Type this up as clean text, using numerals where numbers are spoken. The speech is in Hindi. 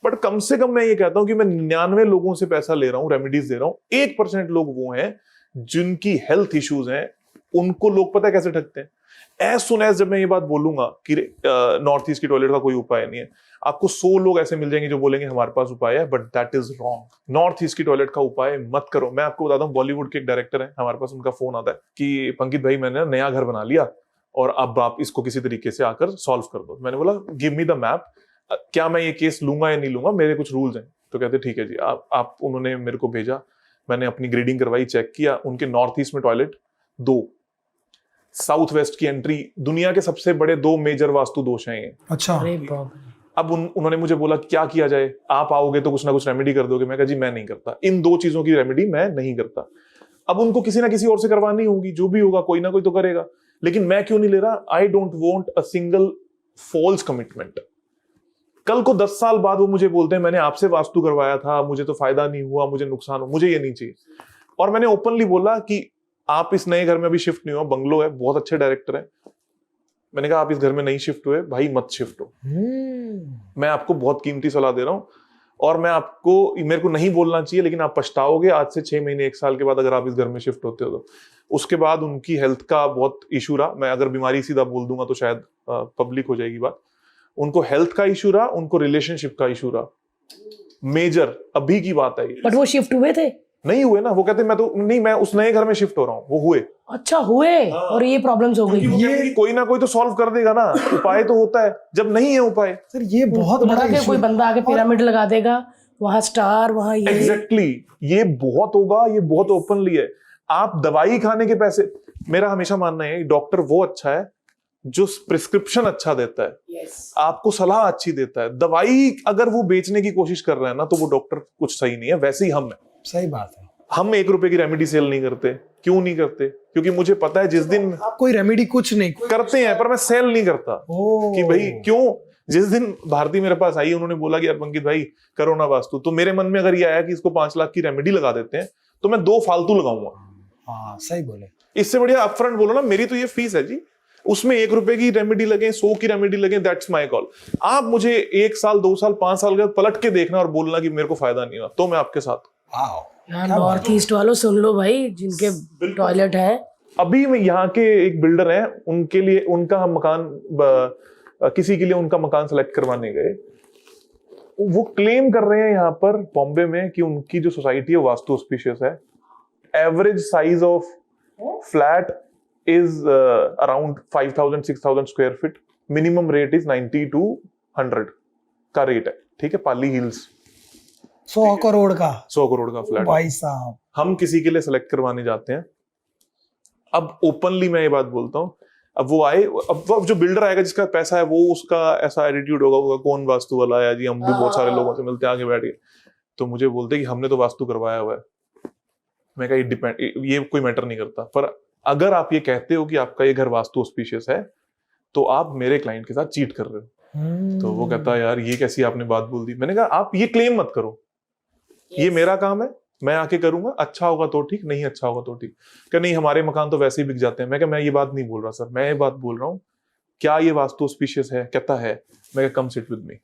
बट कम से कम मैं ये कहता हूं कि मैं 99 लोगों से पैसा ले रहा हूं, रेमेडीज दे रहा हूं, 1% लोग वो हैं जिनकी हेल्थ इश्यूज हैं, उनको लोग पता है कैसे ठगते हैं। एज सुन एज जब मैं ये बात बोलूंगा कि नॉर्थ ईस्ट की टॉयलेट का कोई उपाय नहीं है, आपको 100 लोग ऐसे मिल जाएंगे जो बोलेंगे हमारे पास उपाय है, but that is wrong. North east की टॉयलेट का उपाय मत करो। मैं आपको बताता हूँ, बॉलीवुड के एक डायरेक्टर है, हमारे पास उनका फोन आता है कि पंकित भाई मैंने नया घर बना लिया और अब आप इसको किसी तरीके से आकर सॉल्व कर दो। मैंने बोला गिव मी द मैप, क्या मैं ये केस लूंगा या नहीं लूंगा, मेरे कुछ रूल्स हैं। तो कहते ठीक है जी, आप उन्होंने मेरे को भेजा, मैंने अपनी ग्रेडिंग करवाई, चेक किया, उनके नॉर्थ ईस्ट में टॉयलेट 2, साउथ वेस्ट की एंट्री, दुनिया के सबसे बड़े 2 मेजर वास्तु दोष हैं ये। अच्छा। अब उन्होंने मुझे बोला क्या किया जाए, आप आओगे तो कुछ ना कुछ रेमेडी कर दोगे। मैं कहा जी मैं नहीं करता, इन 2 चीजों की रेमेडी मैं नहीं करता। अब उनको किसी ना किसी और से करवानी होगी, जो भी होगा कोई ना कोई तो करेगा, लेकिन मैं क्यों नहीं ले रहा? I don't want a single false commitment. कल को 10 साल बाद वो मुझे बोलते हैं मैंने आपसे वास्तु करवाया था, मुझे तो फायदा नहीं हुआ, मुझे नुकसान हो, मुझे ये नहीं चाहिए। और मैंने ओपनली बोला कि आप इस नए घर में अभी शिफ्ट नहीं हो, बंगलो है, बहुत अच्छे डायरेक्टर है, मैंने कहा आप इस घर में नहीं शिफ्ट हुए भाई, मत शिफ्ट हो। मैं आपको बहुत कीमती सलाह दे रहा हूं, और मैं आपको, मेरे को नहीं बोलना चाहिए लेकिन आप पछताओगे आज से 6 महीने 1 साल के बाद अगर आप इस घर में शिफ्ट होते हो तो। उसके बाद उनकी हेल्थ का बहुत इशू रहा, मैं अगर बीमारी सीधा बोल दूंगा तो शायद पब्लिक हो जाएगी बात। उनको हेल्थ का इशू रहा, उनको रिलेशनशिप का इशू रहा, मेजर, अभी की बात है। बट वो शिफ्ट हुए थे? नहीं हुए ना, वो कहते मैं तो नहीं, मैं उस नए घर में शिफ्ट हो रहा हूँ, वो हुए। अच्छा हुए। और ये प्रॉब्लम्स हो गई। ये कोई ना कोई तो सॉल्व कर देगा ना, उपाय तो होता है, जब नहीं है उपाय। सर ये बहुत बड़ा इशू। कोई बंदा आके पिरामिड लगा देगा, वहां स्टार, वहां ये। एग्जैक्टली, ये बहुत होगा, ये बहुत ओपनली है। आप दवाई खाने के पैसे, मेरा हमेशा मानना है डॉक्टर वो अच्छा है जो प्रिस्क्रिप्शन अच्छा देता है, आपको सलाह अच्छी देता है। दवाई अगर वो बेचने की कोशिश कर रहा है ना, तो वो डॉक्टर कुछ सही नहीं है। वैसे ही हम है, सही बात है, हम ₹1 की रेमेडी सेल नहीं करते। क्यों नहीं करते? क्योंकि मुझे पता है जिस दिन कोई रेमेडी कुछ नहीं करते हैं, पर मैं सेल नहीं करता कि भाई क्यों। जिस दिन भारती मेरे पास आई, उन्होंने बोला कि यार पंकित भाई करो ना वास्तु, तो मेरे मन में अगर ये आया कि इसको 5 लाख की रेमेडी लगा देते हैं, तो मैं 2 फालतू लगाऊंगा। हाँ सही बोले। इससे बढ़िया अपफ्रंट बोलो ना, मेरी तो ये फीस है जी, उसमें ₹1 की रेमेडी लगे, 100 की रेमेडी लगे, दैट्स माय कॉल। आप मुझे 1 साल 2 साल 5 साल के पलट के देखना और बोलना कि मेरे को फायदा नहीं हुआ, तो मैं आपके साथ। नॉर्थ ईस्ट वालों सुन लो भाई, जिनके टॉयलेट है। अभी में यहाँ के एक बिल्डर है, उनके लिए उनका हम मकान, किसी के लिए उनका मकान सेलेक्ट करवाने गए, वो क्लेम कर रहे हैं यहाँ पर बॉम्बे में कि उनकी जो सोसाइटी है वास्तु ऑस्पिशियस है। Average size of flat is around 5000-6000 square feet, minimum rate is 90 to 100 का रेट है, ठीक है, पाली हिल्स। 100 करोड़ का 100 करोड़ का फ्लैट भाई साहब। हम किसी के लिए सेलेक्ट करवाने जाते हैं। अब ओपनली मैं ये बात बोलता हूँ, अब वो आए, अब जो बिल्डर आएगा जिसका पैसा है, वो उसका ऐसा एटीट्यूड होगा कौन वास्तु वाला है जी, हम भी बहुत सारे लोगों से मिलते हैं, आगे बैठ के तो मुझे बोलते हैं कि हमने तो वास्तु करवाया हुआ है। मैं कहा ये डिपेंड, ये कोई मैटर नहीं करता, पर अगर आप ये कहते हो कि आपका ये घर वास्तु ऑस्पिशियस है, तो आप मेरे क्लाइंट के साथ चीट कर रहे हो। तो वो कहता है यार ये कैसी आपने बात बोल दी। मैंने कहा आप ये क्लेम मत करो, ये मेरा काम है, मैं आके करूंगा, अच्छा होगा तो ठीक, नहीं अच्छा होगा तो ठीक। क्या नहीं, हमारे मकान तो वैसे ही बिक जाते हैं। मैं ये बात नहीं बोल रहा सर, मैं ये बात बोल रहा हूँ क्या ये वास्तु ऑस्पिशियस है? कहता है। मैं कम सिट विद मी।